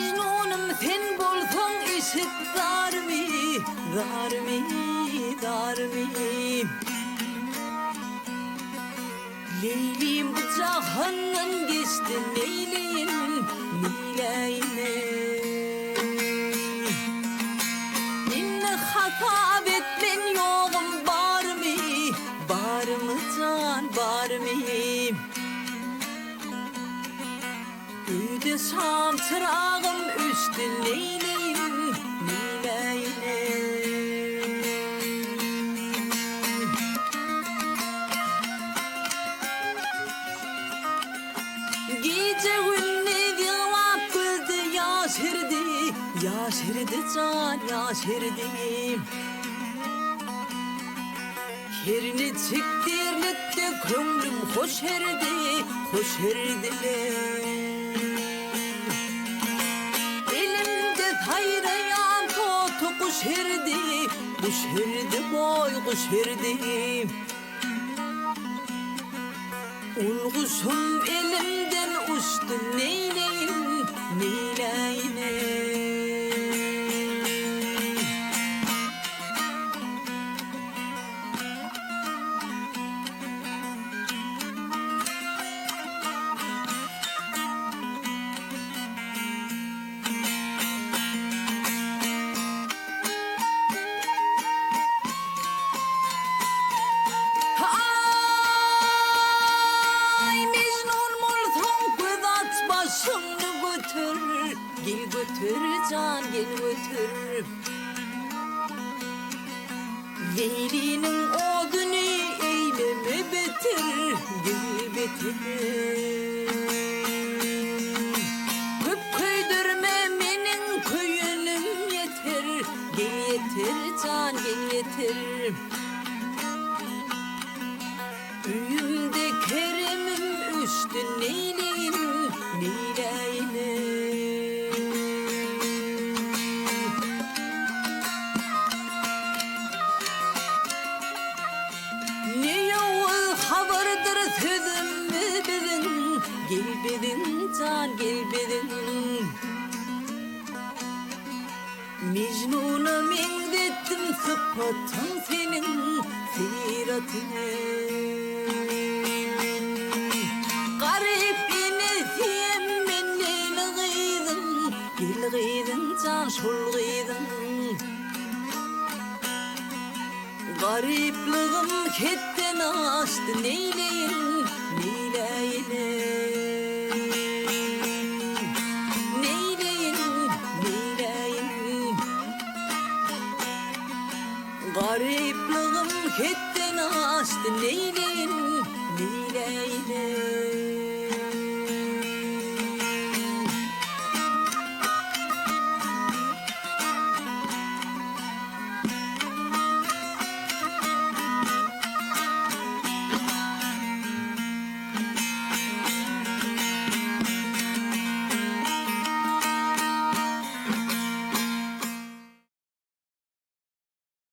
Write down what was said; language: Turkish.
Mecnunum sen bolsaň işit darmy, darmy, darmy. Leylim bu cahandan geçti neyleyin, neyleyine. Minne hatap et ben yoğum bar mı, bar mı can bar mı? Üde şam çırağım üstü neyleyim, neyleyine. Gece günni yığlap gözde yaşırdı, yaşırdı can yaşırdı. Kerini çektirlikte kömlüm hoş herdi, hoş herdi. Elimde tayrayan totu kuş herdi, kuş herdi boy kuş herdi. Ulgusum elimden uçtu neyleyin, neyleyine. Gel götür can gel götür. Leylinin odunu eyleme beter, gel beter. Köp köydürme menin köyünüm yeter, gel yeter can gel yeter. Üyümde keremim üstü neyleyin, neyleyine. Gel bedin can gel bedin. Mecnun'a mendettim sıfatım senin siratine. Garip beni diyem menden gıydın, gel gıydın can şol gıydın. Garipliğim ketten açtı neyleyin, neyleyine. Neyleyin, neyleyin. Garipliğim ketten açtı neyleyin,